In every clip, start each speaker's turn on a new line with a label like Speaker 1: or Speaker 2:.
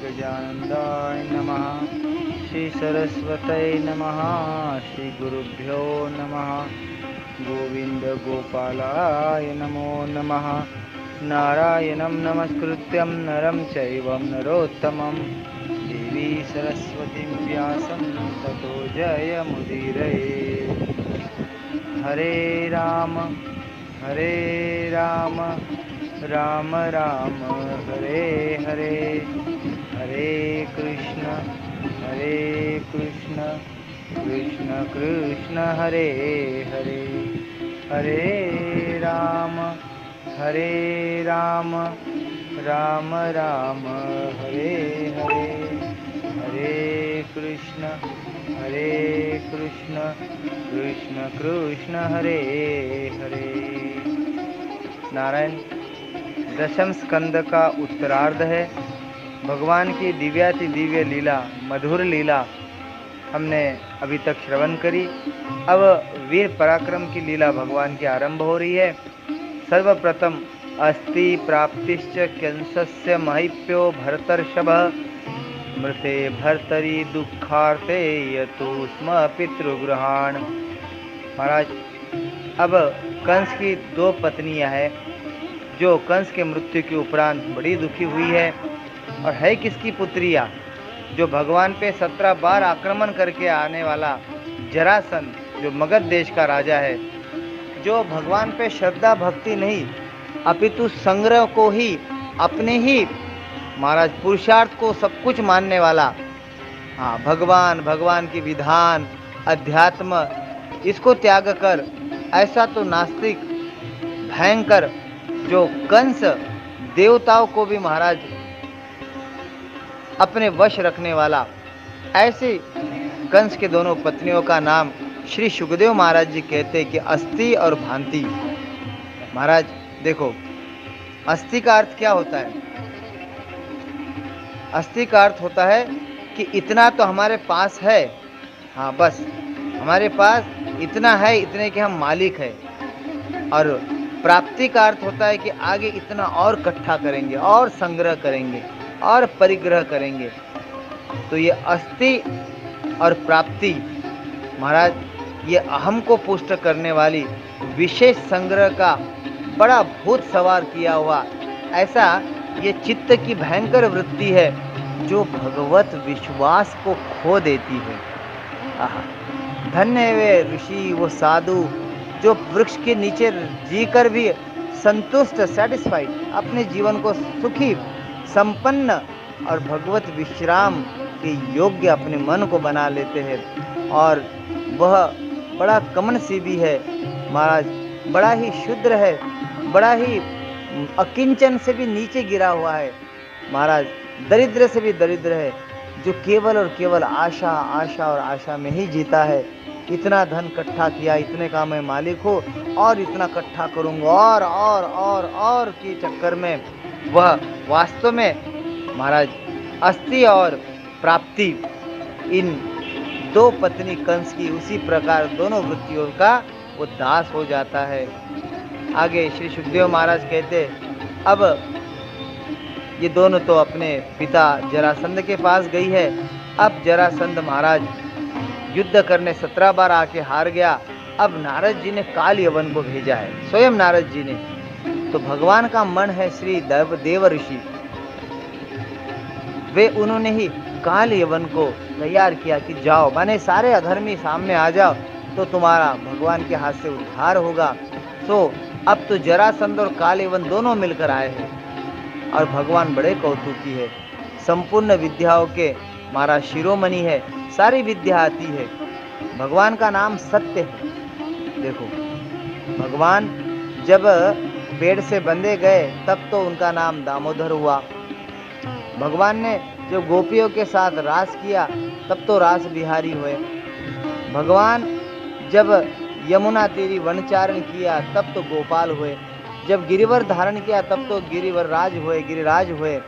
Speaker 1: गजानन्दाय नमः। श्री सरस्वतये नमः। श्री गुरुभ्यो नमः। गोविंद गोपालाय नमो नमः। नारायणं नमस्कृत्यं नरं चैव नरोत्तमं देवी सरस्वतीं व्यासं ततो जयमुदीरये। हरे राम राम राम हरे हरे, हरे कृष्ण कृष्ण कृष्ण हरे हरे, हरे राम राम राम हरे हरे, हरे कृष्ण कृष्ण कृष्ण हरे हरे। नारायण, दशम स्कंद का उत्तरार्ध है। भगवान की दिव्याति दिव्य लीला, मधुर लीला हमने अभी तक श्रवण करी। अब वीर पराक्रम की लीला भगवान की आरंभ हो रही है। सर्वप्रथम अस्ति प्राप्तिश्च कंसस्य महिप्यो भरतर्षभ मृते भर्तरि दुःखार्ते यतु स्म पितृगृहाण। महाराज, अब कंस की दो पत्नियां हैं जो कंस के मृत्यु के उपरांत बड़ी दुखी हुई है। और है किसकी पुत्रियां? जो भगवान पे 17 बार आक्रमण करके आने वाला जरासंध, जो मगध देश का राजा है, जो भगवान पे श्रद्धा भक्ति नहीं अपितु संग्रह को ही अपने ही महाराज पुरुषार्थ को सब कुछ मानने वाला, हाँ, भगवान की विधान अध्यात्म इसको त्याग कर ऐसा तो नास्तिक भयंकर जो कंस देवताओं को भी महाराज अपने वश रखने वाला, ऐसे कंस के दोनों पत्नियों का नाम श्री सुखदेव महाराज जी कहते हैं कि अस्ति और भांति। महाराज देखो, अस्ति का अर्थ क्या होता है? अस्ति का अर्थ होता है कि इतना तो हमारे पास है, हाँ बस हमारे पास इतना है, इतने के हम मालिक हैं। और प्राप्ति का अर्थ होता है कि आगे इतना और इकट्ठा करेंगे और संग्रह करेंगे और परिग्रह करेंगे। तो ये अस्ति और प्राप्ति महाराज, ये अहम को पुष्ट करने वाली विशेष संग्रह का बड़ा भूत सवार किया हुआ ऐसा ये चित्त की भयंकर वृत्ति है जो भगवत विश्वास को खो देती है। धन्य वे ऋषि, वो साधु जो वृक्ष के नीचे जीकर भी संतुष्ट, सेटिस्फाइड, अपने जीवन को सुखी, संपन्न और भगवत विश्राम के योग्य अपने मन को बना लेते हैं। और वह बड़ा कमनसीबी है महाराज, बड़ा ही शुद्र है, बड़ा ही अकिंचन से भी नीचे गिरा हुआ है महाराज, दरिद्र से भी दरिद्र है, जो केवल और केवल आशा और आशा में ही जीता है। इतना धन इकट्ठा किया, इतने का मैं मालिक हूँ और इतना इकट्ठा करूँगा और के चक्कर में वह वास्तव में महाराज अस्ति और प्राप्ति, इन दो पत्नी कंस की उसी प्रकार दोनों वृत्तियों का वो दास हो जाता है। आगे श्री सुखदेव महाराज कहते, अब ये दोनों तो अपने पिता जरासंध के पास गई है। अब जरासंध महाराज युद्ध करने 17 बार आके हार गया। अब नारद जी ने काल यवन को भेजा है, स्वयं नारद जी ने। तो भगवान का मन है श्री देव ऋषि, वे उन्होंने ही काल यवन को तैयार किया कि जाओ, माने सारे अधर्मी सामने आ जाओ तो तुम्हारा भगवान के हाथ से उद्धार होगा। तो अब तो जरासंध और काल यवन दोनों मिलकर आए हैं और भगवान बड़े कौतुकी है, संपूर्ण विद्याओं के महाराज शिरोमणि है, सारी विद्या आती है। भगवान का नाम सत्य है। देखो, भगवान जब पेड़ से बंधे गए तब तो उनका नाम दामोदर हुआ। भगवान ने जब गोपियों के साथ रास किया तब तो रास बिहारी हुए। भगवान जब यमुना तेरी वनचारण किया तब तो गोपाल हुए। जब गिरिवर धारण किया तब तो गिरिराज हुए।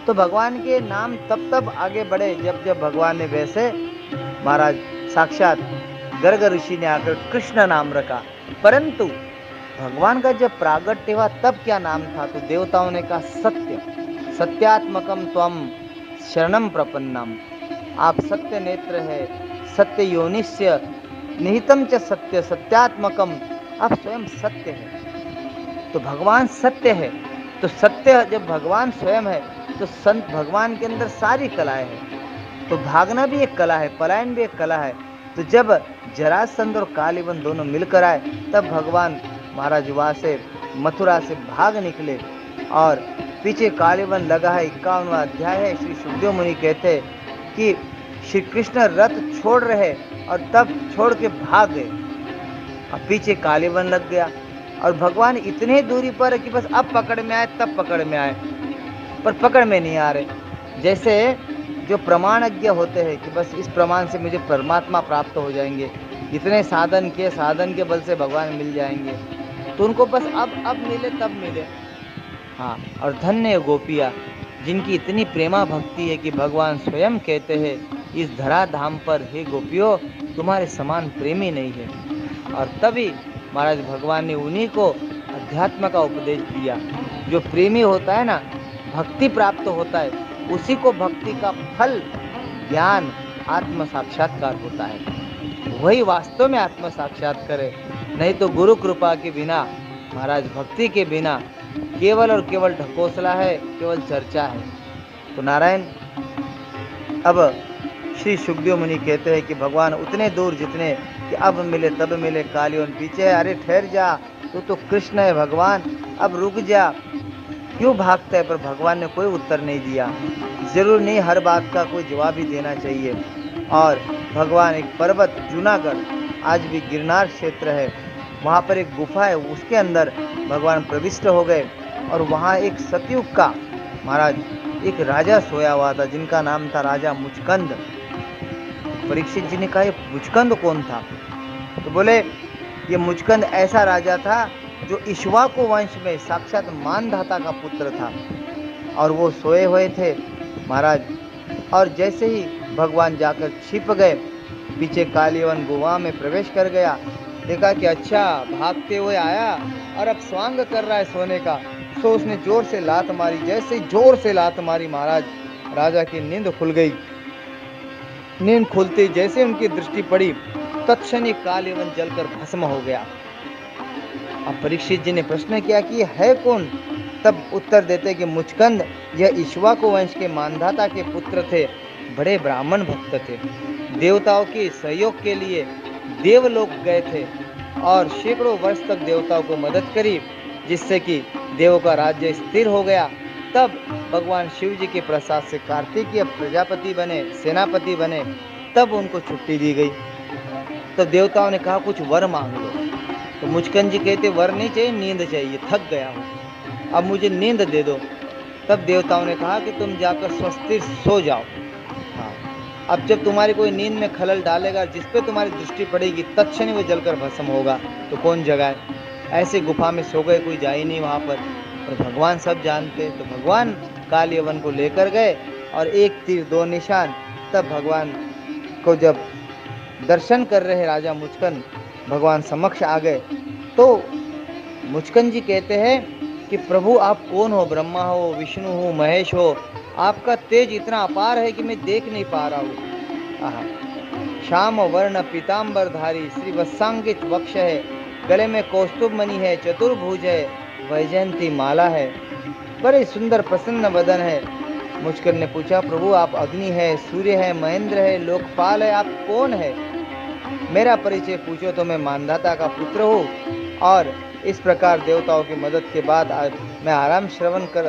Speaker 1: तो भगवान के नाम तब आगे बढ़े जब भगवान ने वैसे महाराज साक्षात गर्ग ऋषि ने आकर कृष्ण नाम रखा। परंतु भगवान का जब प्रागट्य हुआ तब क्या नाम था? तो देवताओं ने कहा सत्य, सत्यात्मकम त्वम शरणम प्रपन्नम। आप सत्य नेत्र है, सत्य योनिष्य निहितम च सत्य सत्यात्मकम। आप स्वयं सत्य है, तो भगवान सत्य है। तो सत्य जब भगवान स्वयं है तो संत भगवान के अंदर सारी कलाएं हैं। तो भागना भी एक कला है, पलायन भी एक कला है। तो जब जरासंध और कालीबन दोनों मिलकर आए तब भगवान महाराज वहाँ से मथुरा से भाग निकले और पीछे कालीबन लगा है। 51वां अध्याय है। श्री सुखदेव मुनि कहते कि श्री कृष्ण रथ छोड़ रहे और तब छोड़ के भाग गए और पीछे कालीबन लग गया और भगवान इतने दूरी पर है कि बस अब पकड़ में आए तब पकड़ में आए, पर पकड़ में नहीं आ रहे। जैसे जो प्रमाणज्ञ होते हैं कि बस इस प्रमाण से मुझे परमात्मा प्राप्त हो जाएंगे, इतने साधन के साधन के बल से भगवान मिल जाएंगे, तो उनको बस अब मिले तब मिले। हाँ, और धन्य गोपिया जिनकी इतनी प्रेमा भक्ति है कि भगवान स्वयं कहते हैं इस धरा धाम पर हे गोपियों तुम्हारे समान प्रेमी नहीं है। और तभी महाराज भगवान ने उन्हीं को अध्यात्म का उपदेश दिया। जो प्रेमी होता है ना, भक्ति प्राप्त होता है, उसी को भक्ति का फल ज्ञान आत्म साक्षात्कार होता है। वही वास्तव में आत्म साक्षात्कार है। नहीं तो गुरु कृपा के बिना, महाराज भक्ति के बिना केवल और केवल ढकोसला है, केवल चर्चा है। तो नारायण अब श्री सुखदेव मुनि कहते हैं कि भगवान उतने दूर जितने कि अब मिले तब मिले, कालियों पीछे है, अरे ठहर जा, तू तो कृष्ण है भगवान, अब रुक जा, क्यों भागता है। पर भगवान ने कोई उत्तर नहीं दिया। जरूर नहीं हर बात का कोई जवाब ही देना चाहिए। और भगवान एक पर्वत जूनागढ़ आज भी गिरनार क्षेत्र है, वहाँ पर एक गुफा है, उसके अंदर भगवान प्रविष्ट हो गए। और वहाँ एक सतयुग का महाराज एक राजा सोया हुआ था जिनका नाम था राजा मुचकंद। परीक्षित जी ने कहा ये मुचकंद कौन था? तो बोले ये मुचकंद ऐसा राजा था जो इक्ष्वाकु वंश में साक्षात मानधाता का पुत्र था। और वो सोए हुए थे महाराज। और जैसे ही भगवान जाकर छिप गए, पीछे कालीवन गुफा में प्रवेश कर गया, देखा कि अच्छा भागते हुए आया और अब स्वांग कर रहा है सोने का। सो उसने जोर से लात मारी। जैसे जोर से लात मारी महाराज, राजा की नींद खुल गई। नींद खुलते जैसे उनकी दृष्टि पड़ी, तत्क्षण कालीवन जलकर भस्म हो गया। अब परीक्षित जी ने प्रश्न किया कि है कौन? तब उत्तर देते कि मुचकंद यह इक्ष्वाकु वंश के मानधाता के पुत्र थे, बड़े ब्राह्मण भक्त थे। देवताओं के सहयोग के लिए देवलोक गए थे और सैकड़ों वर्ष तक देवताओं को मदद करी, जिससे कि देवों का राज्य स्थिर हो गया। तब भगवान शिव जी के प्रसाद से कार्तिकीय प्रजापति बने, सेनापति बने। तब उनको छुट्टी दी गई। तो देवताओं ने कहा कुछ वर मांग लो। तो मुचकंद जी कहते वर नहीं चाहिए, नींद चाहिए, थक गया हूँ, अब मुझे नींद दे दो। तब देवताओं ने कहा कि तुम जाकर स्वस्ति सो जाओ। हाँ, अब जब तुम्हारी कोई नींद में खलल डालेगा, जिस पे तुम्हारी दृष्टि पड़ेगी, तत्क्षण वो जलकर भस्म होगा। तो कौन जगाए? ऐसे गुफा में सो गए, कोई जा ही नहीं वहाँ पर। और भगवान सब जानते, तो भगवान कालीवन को लेकर गए और एक तीर दो निशान। तब भगवान को जब दर्शन कर रहे राजा मुचकंद भगवान समक्ष आ गए, तो मुचकंद जी कहते हैं कि प्रभु आप कौन हो? ब्रह्मा हो, विष्णु हो, महेश हो? आपका तेज इतना अपार है कि मैं देख नहीं पा रहा हूँ। श्याम वर्ण पीताम्बरधारी, श्री वत्सांगित वक्ष है, गले में कौस्तुभ मणि है, चतुर्भुज है, वैजयंती माला है, बड़े सुंदर प्रसन्न वदन है। मुचकंद ने पूछा प्रभु आप अग्नि है, सूर्य है, महेंद्र है, लोकपाल है, आप कौन है? मेरा परिचय पूछो तो मैं मानधाता का पुत्र हूँ। और इस प्रकार देवताओं की मदद के बाद मैं आराम श्रवण कर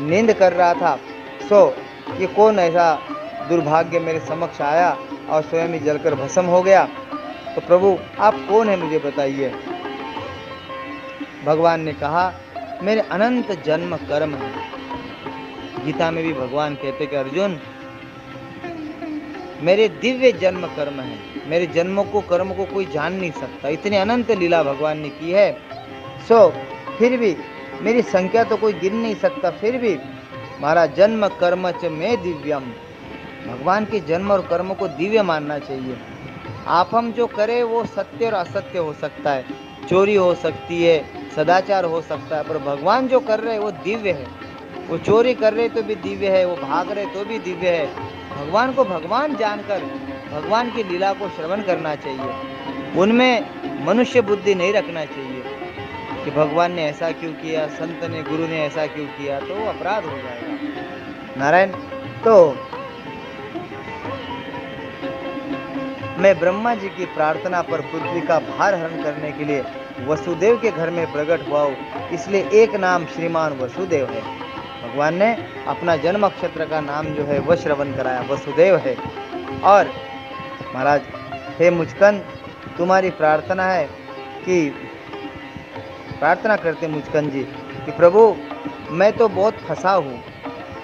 Speaker 1: नींद कर रहा था। सो ये कौन ऐसा दुर्भाग्य मेरे समक्ष आया और स्वयं ही जलकर भस्म हो गया? तो प्रभु आप कौन है मुझे बताइए। भगवान ने कहा मेरे अनंत जन्म कर्म है। गीता में भी भगवान कहते कि अर्जुन मेरे दिव्य जन्म कर्म है, मेरे जन्मों को कर्म को कोई जान नहीं सकता, इतनी अनंत लीला भगवान ने की है। सो फिर भी मेरी संख्या तो कोई गिन नहीं सकता, फिर भी हमारा जन्म कर्म च में दिव्यम, भगवान के जन्म और कर्म को दिव्य मानना चाहिए। आप हम जो करें वो सत्य और असत्य हो सकता है, चोरी हो सकती है, सदाचार हो सकता है, पर भगवान जो कर रहे हैं वो दिव्य है। वो चोरी कर रहे तो भी दिव्य है, वो भाग रहे तो भी दिव्य है। भगवान को भगवान जानकर भगवान की लीला को श्रवण करना चाहिए। उनमें मनुष्य बुद्धि नहीं रखना चाहिए कि भगवान ने ऐसा क्यों किया, संत ने, गुरु ने ऐसा क्यों किया, तो वो अपराध हो जाएगा। नारायण, तो मैं ब्रह्मा जी की प्रार्थना पर पृथ्वी का भार हरण करने के लिए वसुदेव के घर में प्रकट हुआ हूँ, इसलिए एक नाम श्रीमान वसुदेव है। भगवान ने अपना जन्म नक्षत्र का नाम जो है वह श्रवण कराया, वसुदेव है। और महाराज, हे मुचकंद, तुम्हारी प्रार्थना है कि प्रार्थना करते मुचकंद जी कि प्रभु मैं तो बहुत फंसा हूँ,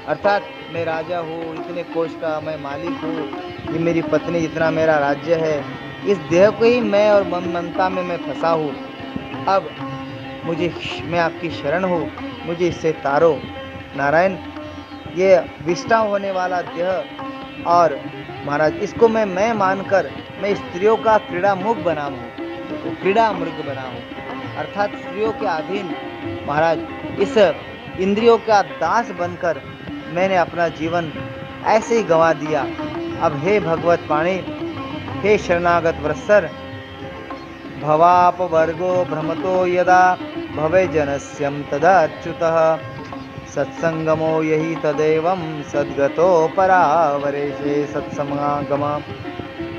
Speaker 1: अर्थात मैं राजा हूँ, इतने कोष का मैं मालिक हूँ, ये मेरी पत्नी, इतना मेरा राज्य है, इस देह को ही मैं और ममता में मैं फंसा हूँ। अब मैं आपकी शरण हूँ, मुझे इससे तारो। नारायण, ये विष्टा होने वाला देह और महाराज इसको मैं मानकर मैं स्त्रियों का क्रीड़ा मुख बना हूँ, क्रीड़ा मृग बना हूँ, अर्थात स्त्रियों के अधीन महाराज इस इंद्रियों का दास बनकर मैंने अपना जीवन ऐसे ही गंवा दिया। अब हे भगवत पाणी, हे शरणागत वत्सर, भवाप वर्गो भ्रमतो यदा भवे जनस्यम तदा अच्युतः सत्संगमो यही तदेवं सद्गतो परावरेशे सत्समागम।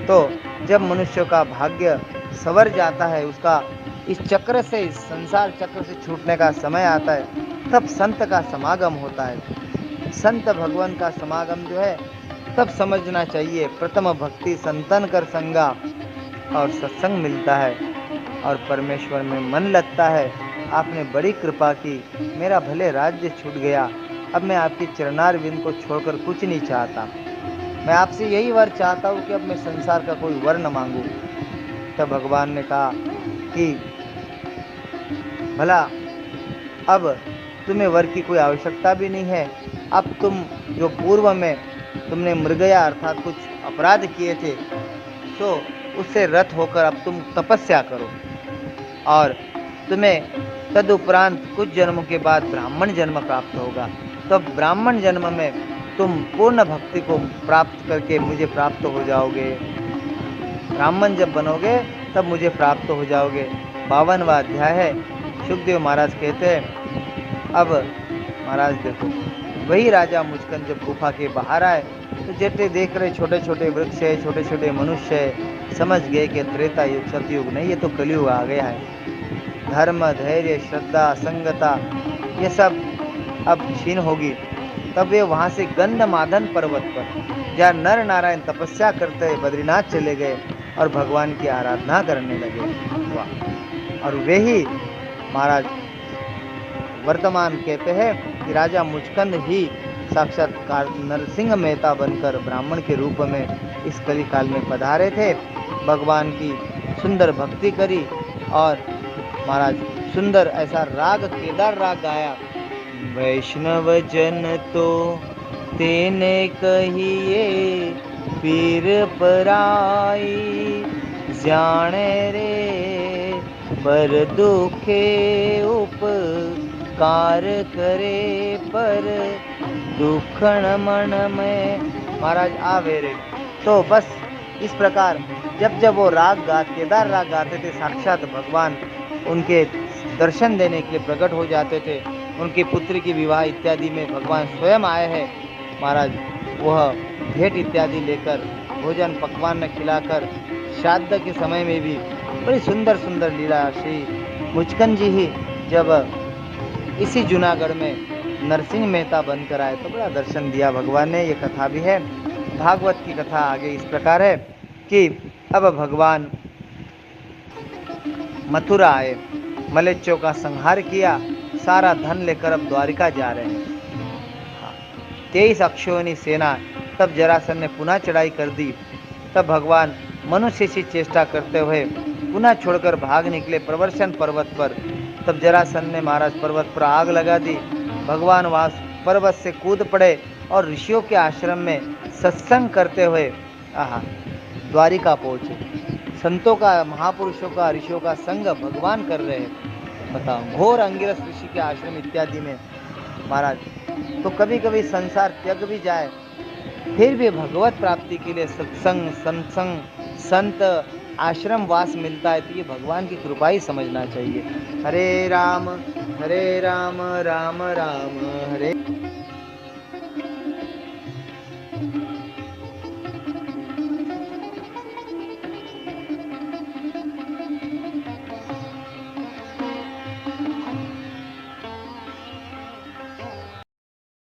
Speaker 1: तो जब मनुष्य का भाग्य सवर जाता है, उसका इस चक्र से, इस संसार चक्र से छूटने का समय आता है, तब संत का समागम होता है। संत भगवान का समागम जो है तब समझना चाहिए। प्रथम भक्ति संतन कर संगा, और सत्संग मिलता है और परमेश्वर में मन लगता है। आपने बड़ी कृपा की, मेरा भले राज्य छूट गया, अब मैं आपकी चरणारविंद को छोड़कर कुछ नहीं चाहता। मैं आपसे यही वर चाहता हूँ कि अब मैं संसार का कोई वर न मांगू। तब भगवान ने कहा कि भला अब तुम्हें वर की कोई आवश्यकता भी नहीं है। अब तुम जो पूर्व में तुमने मृगया अर्थात कुछ अपराध किए थे, तो उससे रत होकर अब तुम तपस्या करो, और तुम्हें तदुपरांत कुछ जन्मों के बाद ब्राह्मण जन्म प्राप्त होगा। तो ब्राह्मण जन्म में तुम पूर्ण भक्ति को प्राप्त करके मुझे प्राप्त हो जाओगे। ब्राह्मण जब बनोगे तब मुझे प्राप्त हो जाओगे। 52वां अध्याय है। सुखदेव महाराज कहते हैं, अब महाराज देखो, वही राजा मुचकंद जब गुफा के बाहर आए तो जैसे देख रहे छोटे छोटे वृक्ष है, छोटे छोटे मनुष्य है, समझ गए कि त्रेता युग सतयुग नहीं, ये तो कलयुग आ गया है। धर्म, धैर्य, श्रद्धा, संगता ये सब अब क्षीण होगी। तब वे वहां से गंधमादन पर्वत पर, जहाँ नर नारायण तपस्या करते बद्रीनाथ चले गए और भगवान की आराधना करने लगे। वाह! और वे ही महाराज वर्तमान कहते हैं कि राजा मुचकंद ही साक्षात्कार नरसिंह मेहता बनकर ब्राह्मण के रूप में इस कली काल में पधारे थे। भगवान की सुंदर भक्ति करी और महाराज सुंदर ऐसा राग, केदार राग गाया। वैष्णव जन तो तेने कहिए पीर पराई, जाने रे पर दुखे उपकार करे पर दुखण मन में। महाराज आवे रे। तो बस इस प्रकार जब जब वो राग केदार राग गाते थे, साक्षात भगवान उनके दर्शन देने के लिए प्रकट हो जाते थे। उनकी पुत्री की विवाह इत्यादि में भगवान स्वयं आए हैं। महाराज वह भेंट इत्यादि लेकर, भोजन पकवान में खिलाकर, श्राद्ध के समय में भी बड़ी सुंदर सुंदर लीला श्री मुचकंद जी ही जब इसी जूनागढ़ में नरसिंह मेहता बनकर आए तो बड़ा दर्शन दिया भगवान ने। ये कथा भी है। भागवत की कथा आगे इस प्रकार है कि अब भगवान मथुरा आए, मलेच्छों का संहार किया, सारा धन लेकर अब द्वारिका जा रहे हैं। 23 अक्षोहिणी सेना। तब जरासंध ने पुनः चढ़ाई कर दी। तब भगवान मनुष्य सी चेष्टा करते हुए पुनः छोड़कर भाग निकले प्रवर्षण पर्वत पर। तब जरासंध ने महाराज पर्वत पर आग लगा दी। भगवान वहां पर्वत से कूद पड़े और ऋषियों के आश्रम में सत्संग करते हुए द्वारिका पहुंचे। संतों का, महापुरुषों का, ऋषियों का संग भगवान कर रहे हैं। बताओ, घोर अंगिरस ऋषि के आश्रम इत्यादि में महाराज तो कभी कभी संसार त्याग भी जाए, फिर भी भगवत प्राप्ति के लिए सत्संग, संसंग, संत, आश्रम वास मिलता है, तो ये भगवान की कृपा ही समझना चाहिए। हरे राम, राम राम, हरे